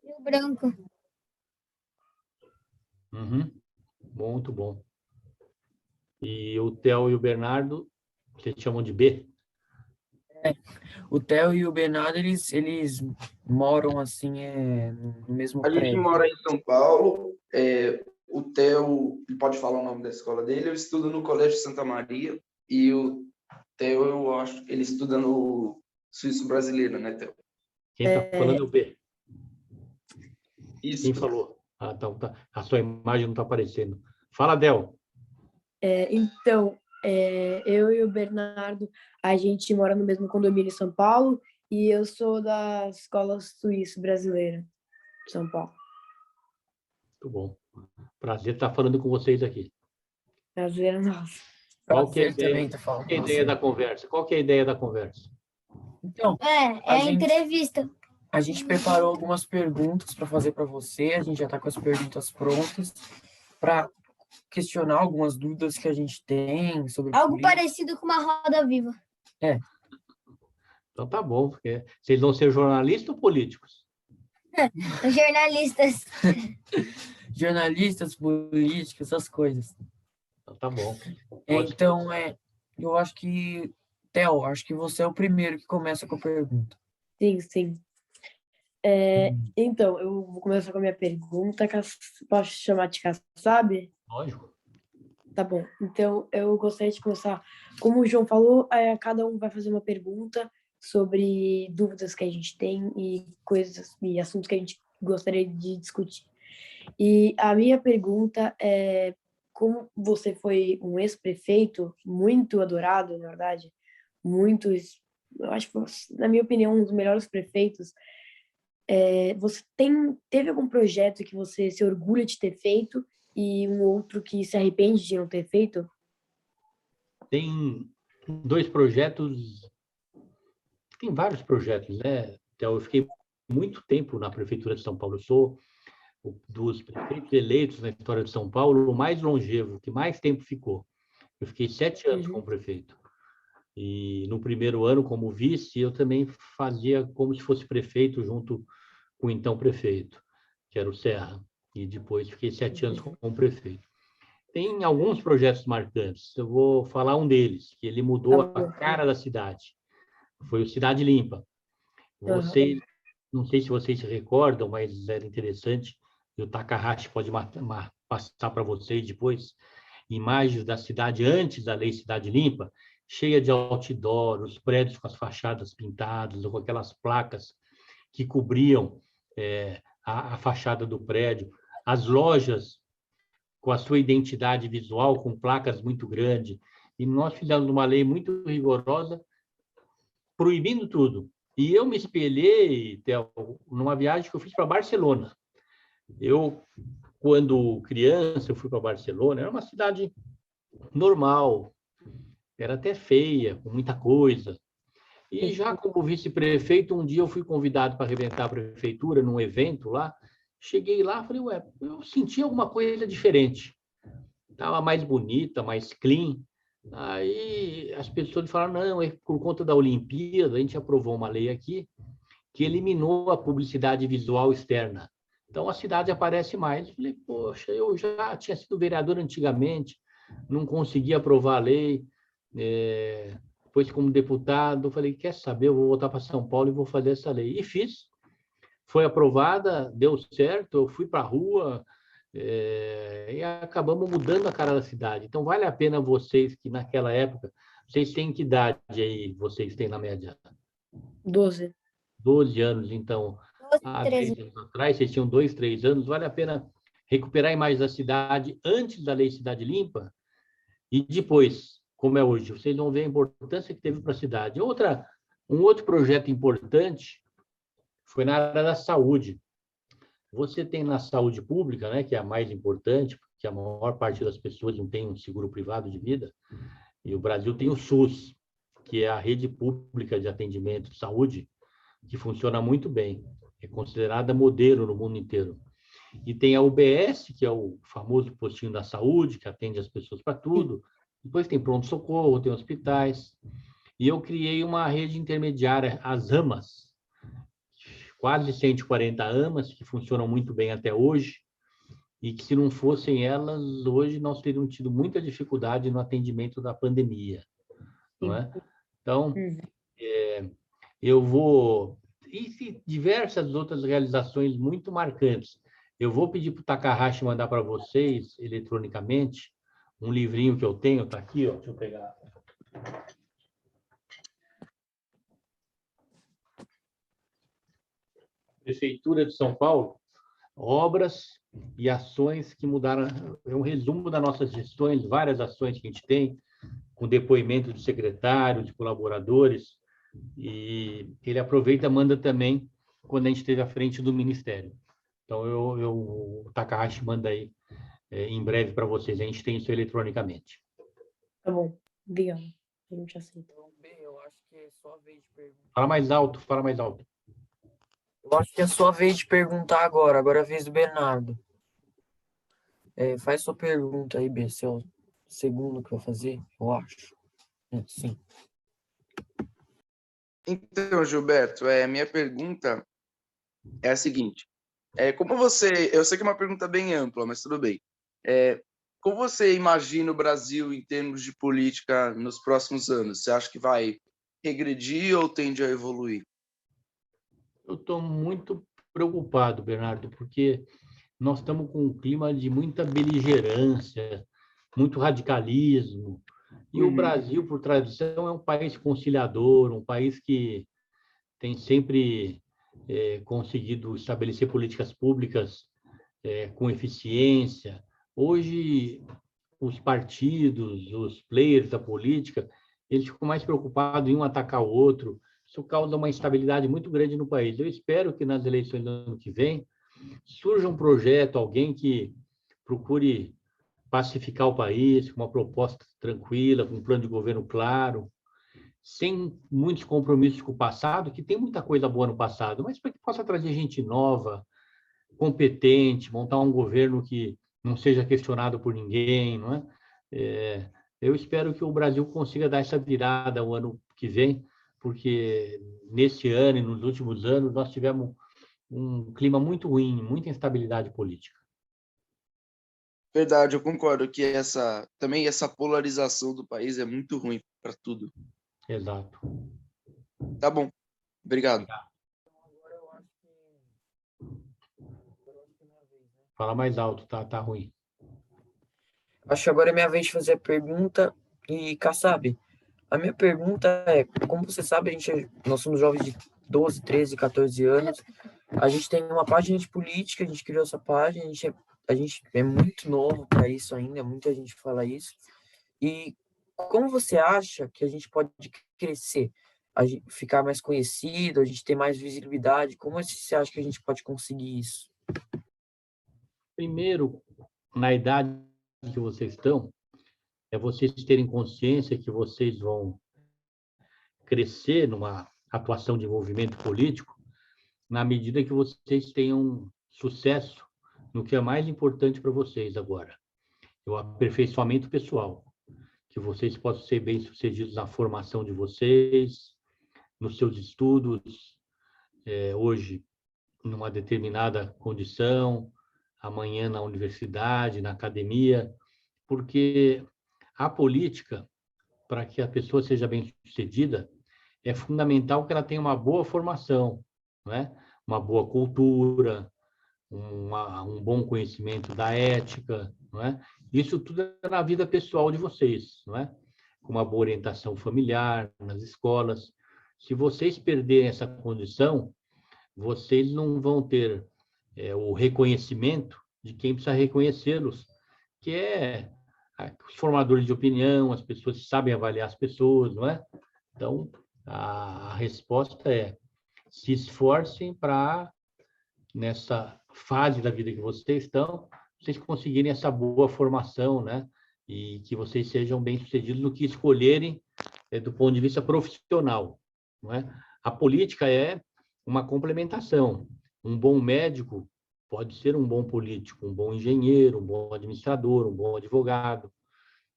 Rio Branco. Uhum. Muito bom. E o Theo e o Bernardo, vocês chamam de B? O Theo e o Bernardo, eles moram assim, no mesmo A gente prédio. mora em São Paulo. O Theo, ele pode falar o nome da escola dele, eu estudo no Colégio Santa Maria. E o Theo, eu acho, ele estuda no Suíço Brasileiro, né, Theo? Quem está falando é o B. Isso. Quem falou? Ah, tá. A sua imagem não está aparecendo. Fala, Del. Então, eu e o Bernardo, a gente mora no mesmo condomínio em São Paulo e eu sou da Escola Suíço Brasileira de São Paulo. Muito bom. Prazer estar falando com vocês aqui. Prazer é nosso. Qual que é a Prazer também ideia, tá falando qual que é a com ideia você. da conversa? Qual que é a ideia da conversa? Então, É A gente- entrevista. a gente preparou algumas perguntas para fazer para você. A gente já está com as perguntas prontas para questionar algumas dúvidas que a gente tem sobre Algo política. parecido com uma roda viva. Então tá bom, porque vocês vão ser jornalistas ou políticos? Jornalistas. Jornalistas, políticos, essas coisas. Então tá bom. Pode- Então, eu acho que, Theo, acho que você é o primeiro que começa com a pergunta. Sim. Então, eu vou começar com a minha pergunta. Posso chamar de Kassab? Lógico. Tá bom. Então, eu gostaria de começar. Como o João falou, cada um vai fazer uma pergunta sobre dúvidas que a gente tem e coisas e assuntos que a gente gostaria de discutir. E a minha pergunta é: como você foi um ex-prefeito muito adorado, na verdade, eu acho que, na minha opinião, um dos melhores prefeitos, você teve algum projeto que você se orgulha de ter feito e um outro que se arrepende de não ter feito? Tem dois projetos, tem vários projetos, né? Então, eu fiquei muito tempo na Prefeitura de São Paulo. Eu sou dos prefeitos eleitos na história de São Paulo, o mais longevo, que mais tempo ficou. Eu fiquei 7 anos como prefeito. E no primeiro ano, como vice, eu também fazia como se fosse prefeito junto com o então prefeito, que era o Serra. E depois fiquei 7 anos como prefeito. Tem alguns projetos marcantes. Eu vou falar um deles, que ele mudou a cara da cidade. Foi o Cidade Limpa. Vocês, não sei se vocês se recordam, mas era interessante, e o Takahashi pode passar para vocês depois, imagens da cidade antes da Lei Cidade Limpa, cheia de outdoor, os prédios com as fachadas pintadas, ou com aquelas placas que cobriam a fachada do prédio, as lojas com a sua identidade visual, com placas muito grandes. E nós fizemos uma lei muito rigorosa, proibindo tudo. E eu me espelhei, Theo, numa viagem que eu fiz para Barcelona. Eu, quando criança, eu fui para Barcelona, era uma cidade normal, era até feia, com muita coisa. E já como vice-prefeito, um dia eu fui convidado para arrebentar a prefeitura num evento lá. Cheguei lá, falei, eu senti alguma coisa diferente. Estava mais bonita, mais clean. Aí as pessoas falaram, não, é por conta da Olimpíada, a gente aprovou uma lei aqui que eliminou a publicidade visual externa. Então a cidade aparece mais. Eu falei, poxa, eu já tinha sido vereador antigamente, não conseguia aprovar a lei. Depois, como deputado, eu falei, quer saber, eu vou voltar para São Paulo e vou fazer essa lei. E fiz. Foi aprovada, deu certo, eu fui para a rua, e acabamos mudando a cara da cidade. Então, vale a pena vocês que, naquela época, vocês têm que idade aí, vocês têm na média? 12. 12 anos, então, 12, há 13. 10 anos atrás, vocês tinham 2, 3 anos, vale a pena recuperar a imagem da cidade antes da Lei Cidade Limpa e depois, como é hoje. Vocês vão ver a importância que teve para a cidade. Um outro projeto importante foi na área da saúde. Você tem na saúde pública, né, que é a mais importante, porque a maior parte das pessoas não tem um seguro privado de vida, e o Brasil tem o SUS, que é a rede pública de atendimento de saúde, que funciona muito bem, é considerada modelo no mundo inteiro. E tem a UBS, que é o famoso postinho da saúde, que atende as pessoas para tudo. Depois tem pronto-socorro, tem hospitais. E eu criei uma rede intermediária, as AMAs, quase 140 AMAs, que funcionam muito bem até hoje, e que, se não fossem elas, hoje nós teríamos tido muita dificuldade no atendimento da pandemia, não é? Então, eu vou... E diversas outras realizações muito marcantes. Eu vou pedir para o Takahashi mandar para vocês, eletronicamente, um livrinho que eu tenho, está aqui, ó, deixa eu pegar. Prefeitura de São Paulo, obras e ações que mudaram. É um resumo das nossas gestões, várias ações que a gente tem, com depoimento de secretários, de colaboradores, e ele aproveita e manda também quando a gente esteve à frente do Ministério. Então, o Takahashi manda aí em breve para vocês. A gente tem isso eletronicamente. Tá bom, obrigado. A gente aceita. Então, bem, eu acho que é sua vez de perguntar. Fala mais alto, fala mais alto. Eu acho que é sua vez de perguntar agora. Agora é a vez do Bernardo. Faz sua pergunta aí, B. Se é o segundo que eu vou fazer, eu acho. Sim. Então, Gilberto, minha pergunta é a seguinte. Como você... Eu sei que é uma pergunta bem ampla, mas tudo bem. Como você imagina o Brasil em termos de política nos próximos anos? Você acha que vai regredir ou tende a evoluir? Eu estou muito preocupado, Bernardo, porque nós estamos com um clima de muita beligerância, muito radicalismo. E o Brasil, por tradição, é um país conciliador, um país que tem sempre conseguido estabelecer políticas públicas com eficiência. Hoje, os partidos, os players da política, eles ficam mais preocupados em um atacar o outro. Isso causa uma instabilidade muito grande no país. Eu espero que nas eleições do ano que vem surja um projeto, alguém que procure pacificar o país, com uma proposta tranquila, com um plano de governo claro, sem muitos compromissos com o passado, que tem muita coisa boa no passado, mas para que possa trazer gente nova, competente, montar um governo que não seja questionado por ninguém, não é? Eu espero que o Brasil consiga dar essa virada o ano que vem, porque nesse ano e nos últimos anos nós tivemos um clima muito ruim, muita instabilidade política. Verdade, eu concordo que também essa polarização do país é muito ruim para tudo. Exato. Tá bom, obrigado. Fala mais alto, tá ruim. Acho que agora é minha vez de fazer a pergunta. E, Kassab, a minha pergunta é, como você sabe, nós somos jovens de 12, 13, 14 anos. A gente tem uma página de política, a gente criou essa página, a gente é muito novo para isso ainda, muita gente fala isso. E como você acha que a gente pode crescer, ficar mais conhecido, a gente ter mais visibilidade? Como você acha que a gente pode conseguir isso? Primeiro, na idade que vocês estão, é vocês terem consciência que vocês vão crescer numa atuação de movimento político na medida que vocês tenham sucesso no que é mais importante para vocês agora, o aperfeiçoamento pessoal, que vocês possam ser bem-sucedidos na formação de vocês, nos seus estudos, hoje numa determinada condição, amanhã na universidade, na academia, porque a política, para que a pessoa seja bem-sucedida, é fundamental que ela tenha uma boa formação, não é? Uma boa cultura, um bom conhecimento da ética, não é? Isso tudo é na vida pessoal de vocês, não é? Com uma boa orientação familiar, nas escolas. Se vocês perderem essa condição, vocês não vão ter o reconhecimento de quem precisa reconhecê-los, que é os formadores de opinião, as pessoas que sabem avaliar as pessoas, não é? Então, a resposta é: se esforcem para, nessa fase da vida que vocês estão, vocês conseguirem essa boa formação, né? E que vocês sejam bem-sucedidos no que escolherem do ponto de vista profissional, não é? A política é uma complementação. Um bom médico pode ser um bom político, um bom engenheiro, um bom administrador, um bom advogado,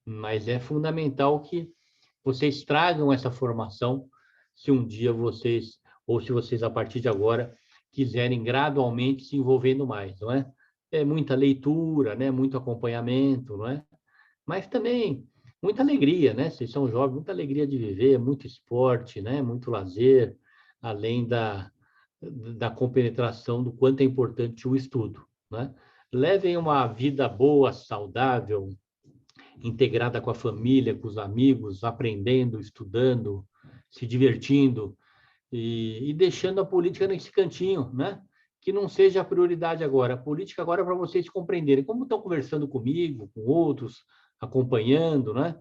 mas é fundamental que vocês tragam essa formação se um dia vocês, ou se vocês a partir de agora, quiserem gradualmente se envolvendo mais, não é? É muita leitura, né? Muito acompanhamento, não é? Mas também muita alegria, né? Vocês são jovens, muita alegria de viver, muito esporte, né? Muito lazer, além da compenetração do quanto é importante o estudo, né? Levem uma vida boa, saudável, integrada com a família, com os amigos, aprendendo, estudando, se divertindo e deixando a política nesse cantinho, né? Que não seja a prioridade agora. A política agora é para vocês compreenderem como estão conversando comigo, com outros, acompanhando, né?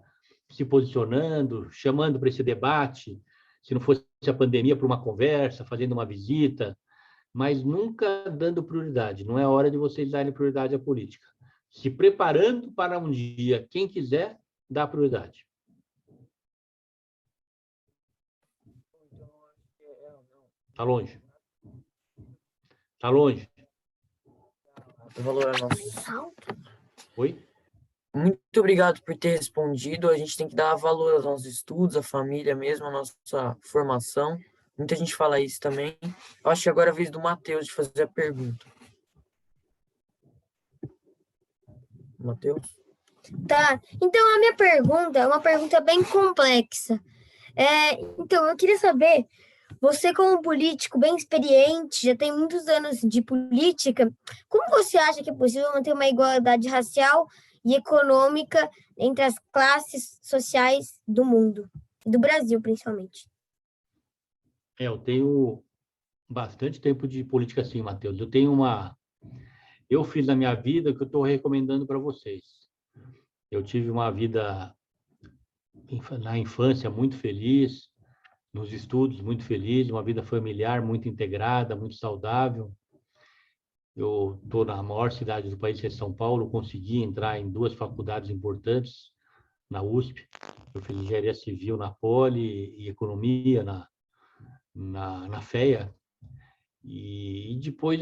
Se posicionando, chamando para esse debate, se não fosse a pandemia, para uma conversa, fazendo uma visita, mas nunca dando prioridade. Não é hora de vocês darem prioridade à política. Se preparando para um dia, quem quiser, dá prioridade. Está longe. Está longe. O valor é nosso. Oi? Muito obrigado por ter respondido. A gente tem que dar valor aos nossos estudos, à família mesmo, à nossa formação. Muita gente fala isso também. Eu acho que agora é a vez do Matheus de fazer a pergunta. Matheus? Tá, então a minha pergunta é uma pergunta bem complexa. Então, eu queria saber, você como político bem experiente, já tem muitos anos de política, como você acha que é possível manter uma igualdade racial e econômica entre as classes sociais do mundo, do Brasil principalmente? Eu tenho bastante tempo de política, sim, Matheus. Eu fiz na minha vida o que eu estou recomendando para vocês. Eu tive uma vida na infância muito feliz, nos estudos muito feliz, uma vida familiar muito integrada, muito saudável. Eu estou na maior cidade do país, que é São Paulo, consegui entrar em 2 faculdades importantes na USP. Eu fiz engenharia civil na Poli e economia na FEA. E depois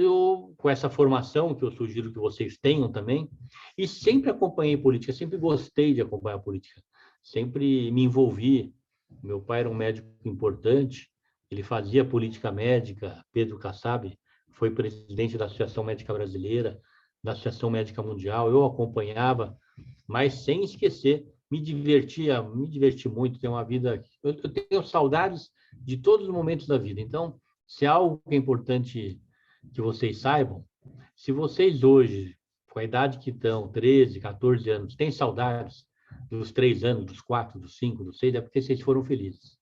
com essa formação, que eu sugiro que vocês tenham também, e sempre acompanhei política, sempre gostei de acompanhar política, sempre me envolvi. Meu pai era um médico importante, ele fazia política médica, Pedro Kassab, foi presidente da Associação Médica Brasileira, da Associação Médica Mundial, eu acompanhava, mas sem esquecer, me diverti muito, tenho uma vida, eu tenho saudades de todos os momentos da vida. Então, se há algo que é importante que vocês saibam, se vocês hoje, com a idade que estão, 13, 14 anos, têm saudades dos 3 anos, dos 4, dos 5, dos 6, é porque vocês foram felizes.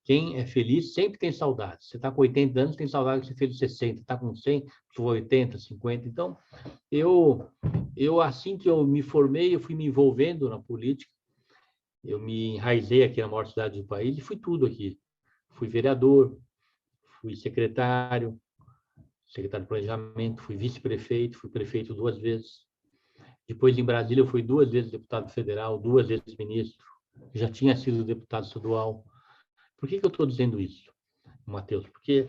Quem é feliz sempre tem saudades. Você está com 80 anos, tem saudade que você fez 60, está com 100, 80, 50. Então, assim que eu me formei, eu fui me envolvendo na política, eu me enraizei aqui na maior cidade do país e fui tudo aqui. Fui vereador, fui secretário de planejamento, fui vice-prefeito, fui prefeito 2 vezes. Depois, em Brasília, eu fui 2 vezes deputado federal, 2 vezes ministro, já tinha sido deputado estadual. Por que eu estou dizendo isso, Matheus? Porque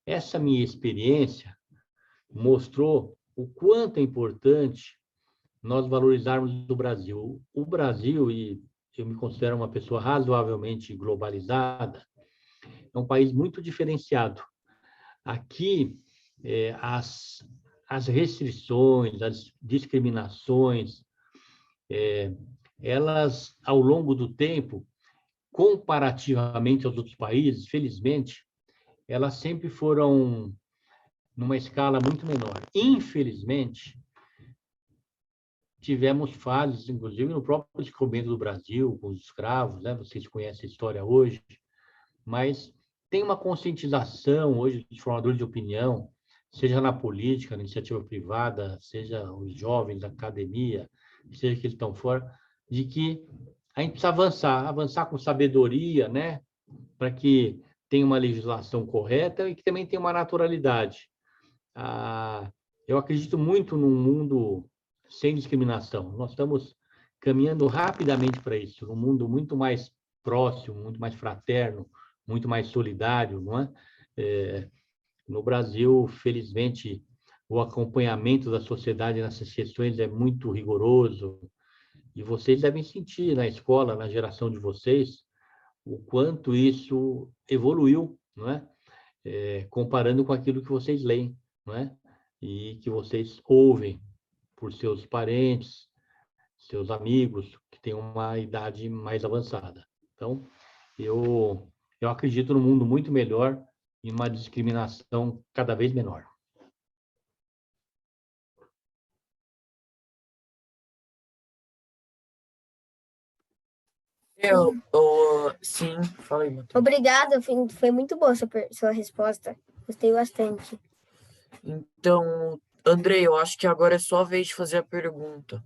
essa minha experiência mostrou o quanto é importante nós valorizarmos o Brasil. O Brasil, e eu me considero uma pessoa razoavelmente globalizada, é um país muito diferenciado. Aqui, as restrições, as discriminações, elas, ao longo do tempo, comparativamente aos outros países, felizmente, elas sempre foram numa escala muito menor. Infelizmente, tivemos fases, inclusive no próprio descobrimento do Brasil, com os escravos, né? Vocês conhecem a história hoje, mas tem uma conscientização hoje dos formadores de opinião, seja na política, na iniciativa privada, seja os jovens da academia, seja que eles estão fora, de que a gente precisa avançar com sabedoria, né? Para que tenha uma legislação correta e que também tenha uma naturalidade. Eu acredito muito num mundo sem discriminação. Nós estamos caminhando rapidamente para isso, num mundo muito mais próximo, muito mais fraterno, muito mais solidário, não é? No Brasil, felizmente, o acompanhamento da sociedade nessas questões é muito rigoroso, e vocês devem sentir na escola, na geração de vocês, o quanto isso evoluiu, não é? comparando com aquilo que vocês leem, não é? E que vocês ouvem por seus parentes, seus amigos, que têm uma idade mais avançada. Então, eu acredito num mundo muito melhor e uma discriminação cada vez menor. Sim, fala aí, Matheus. Obrigada, foi muito boa sua resposta. Gostei bastante. Então, Andrei, eu acho que agora é sua vez de fazer a pergunta.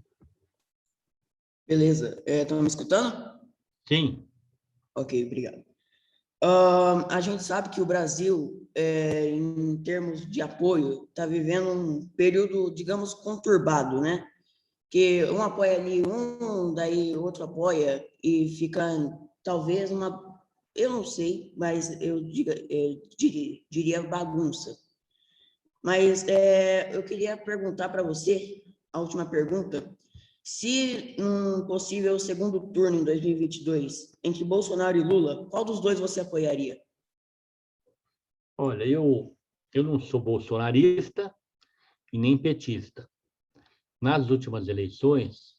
Beleza. Estão me escutando? Sim, Ok, obrigado. A gente sabe que o Brasil, em termos de apoio, está vivendo um período, digamos, conturbado, né? Que um apoia ali daí outro apoia, e fica talvez eu não sei, mas diria bagunça. Mas eu queria perguntar para você, a última pergunta, se um possível segundo turno em 2022, entre Bolsonaro e Lula, qual dos dois você apoiaria? olha, eu não sou bolsonarista e nem petista. Nas últimas eleições,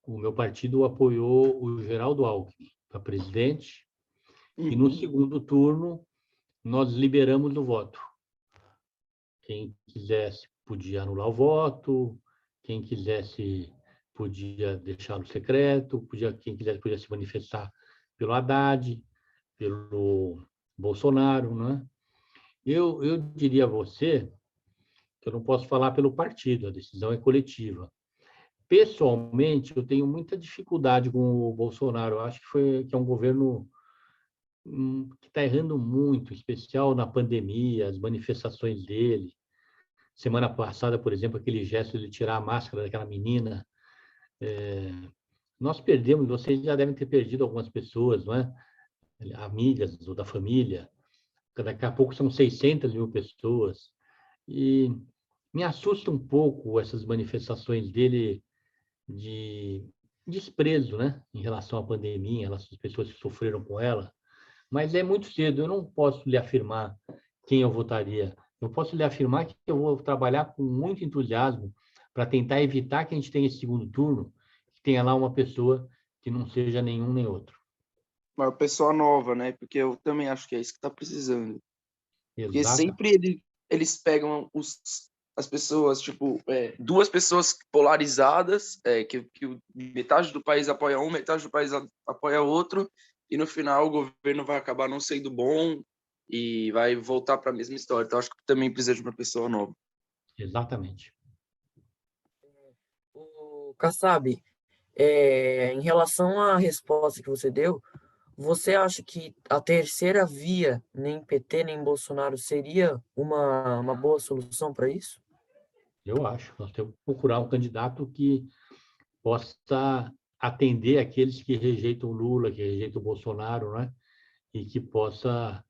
o meu partido apoiou o Geraldo Alckmin para presidente, e no segundo turno nós liberamos o voto. Quem quisesse podia anular o voto, quem quisesse podia deixá-lo secreto, quem quisesse podia se manifestar pelo Haddad, pelo Bolsonaro, né? Eu diria a você que eu não posso falar pelo partido, a decisão é coletiva. Pessoalmente, eu tenho muita dificuldade com o Bolsonaro. Eu acho que é um governo que está errando muito, em especial na pandemia, as manifestações dele. Semana passada, por exemplo, aquele gesto de tirar a máscara daquela menina. Nós perdemos, vocês já devem ter perdido algumas pessoas, não é? Amigas ou da família. Daqui a pouco são 600 mil pessoas. E me assusta um pouco essas manifestações dele de desprezo, né, em relação à pandemia, em relação às pessoas que sofreram com ela. Mas é muito cedo, eu não posso lhe afirmar quem eu votaria. Eu posso lhe afirmar que eu vou trabalhar com muito entusiasmo para tentar evitar que a gente tenha esse segundo turno, que tenha lá uma pessoa que não seja nenhum nem outro. Uma pessoa nova, né? Porque eu também acho que é isso que está precisando. Porque Exato. sempre eles pegam as pessoas, tipo, duas pessoas polarizadas, que metade do país apoia um, metade do país apoia outro, e no final o governo vai acabar não sendo bom e vai voltar para a mesma história. Então, acho que também precisa de uma pessoa nova. Exatamente. Kassab, em relação à resposta que você deu, você acha que a terceira via, nem PT nem Bolsonaro, seria uma boa solução para isso? Eu acho. Nós temos que procurar um candidato que possa atender aqueles que rejeitam o Lula, que rejeitam o Bolsonaro, né? E que possa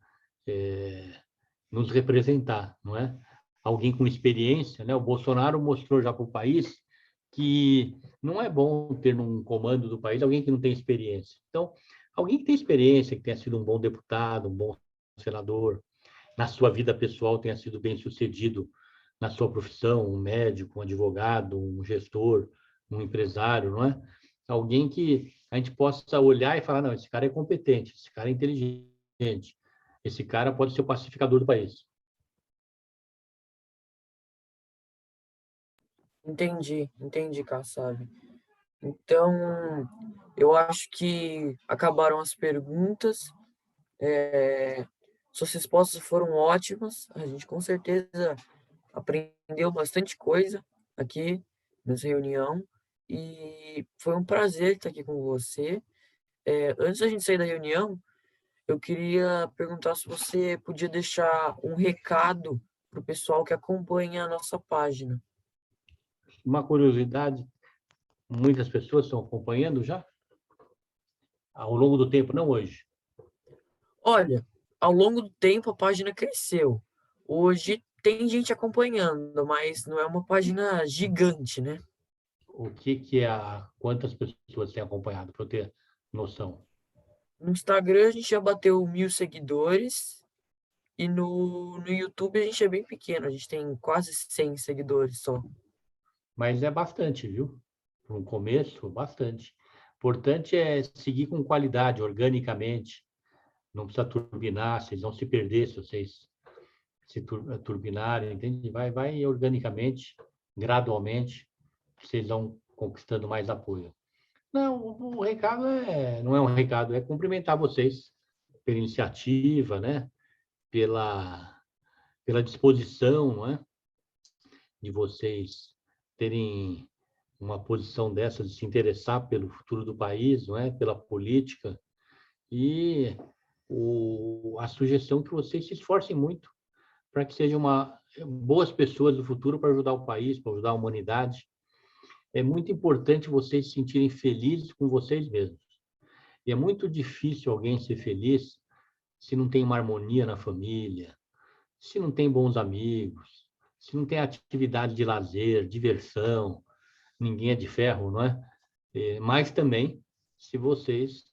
nos representar, não é? Alguém com experiência, né? O Bolsonaro mostrou já para o país que não é bom ter num comando do país alguém que não tem experiência. Então, alguém que tem experiência, que tenha sido um bom deputado, um bom senador, na sua vida pessoal tenha sido bem-sucedido na sua profissão, um médico, um advogado, um gestor, um empresário, não é? Alguém que a gente possa olhar e falar, não, esse cara é competente, esse cara é inteligente, esse cara pode ser o pacificador do país. Entendi, Kassab. Então, eu acho que acabaram as perguntas. Suas respostas foram ótimas. A gente com certeza aprendeu bastante coisa aqui nessa reunião. E foi um prazer estar aqui com você. Antes da gente sair da reunião, eu queria perguntar se você podia deixar um recado para o pessoal que acompanha a nossa página. Uma curiosidade, muitas pessoas estão acompanhando já? Ao longo do tempo, não hoje. Olha, ao longo do tempo a página cresceu. Hoje tem gente acompanhando, mas não é uma página gigante, né? O que é quantas pessoas têm acompanhado, para eu ter noção? No Instagram a gente já bateu 1.000 seguidores E no YouTube a gente é bem pequeno, a gente tem quase 100 seguidores só. Mas é bastante, viu? Para um começo, bastante. Importante é seguir com qualidade, organicamente. Não precisa turbinar, vocês vão se perder se vocês se turbinarem, entende? Vai organicamente, gradualmente, vocês vão conquistando mais apoio. Não, o recado não é um recado, é cumprimentar vocês pela iniciativa, né? Pela disposição, não é? De vocês terem uma posição dessa, de se interessar pelo futuro do país, não é? Pela política. E a sugestão que vocês se esforcem muito para que sejam boas pessoas do futuro para ajudar o país, para ajudar a humanidade. É muito importante vocês se sentirem felizes com vocês mesmos. E é muito difícil alguém ser feliz se não tem uma harmonia na família, se não tem bons amigos, se não tem atividade de lazer, diversão. Ninguém é de ferro, não é? Mas também, se vocês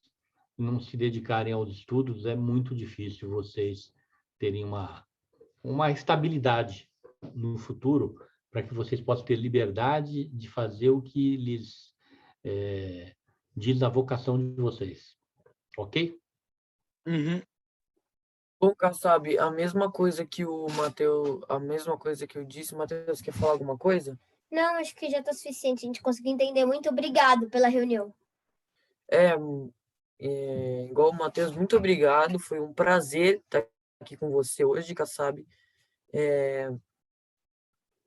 não se dedicarem aos estudos, é muito difícil vocês terem uma estabilidade no futuro para que vocês possam ter liberdade de fazer o que lhes diz a vocação de vocês. Ok? Uhum. Bom, Kassab, a mesma coisa que o Matheus, a mesma coisa que eu disse, Matheus, quer falar alguma coisa? Não, acho que já está suficiente. A gente conseguiu entender. Muito obrigado pela reunião. Igual o Matheus, muito obrigado. Foi um prazer estar aqui com você hoje, Kassab.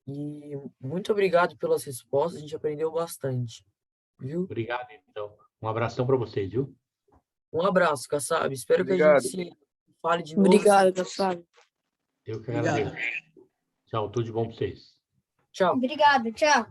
E muito obrigado pelas respostas, a gente aprendeu bastante, viu? Obrigado, então. Um abração para vocês, viu? Um abraço, Kassab. Espero que a Obrigado. gente se fale de novo. Obrigado, Kassab. Eu que Obrigado. agradeço. Tchau, tudo de bom para vocês. Tchau. Obrigado, tchau.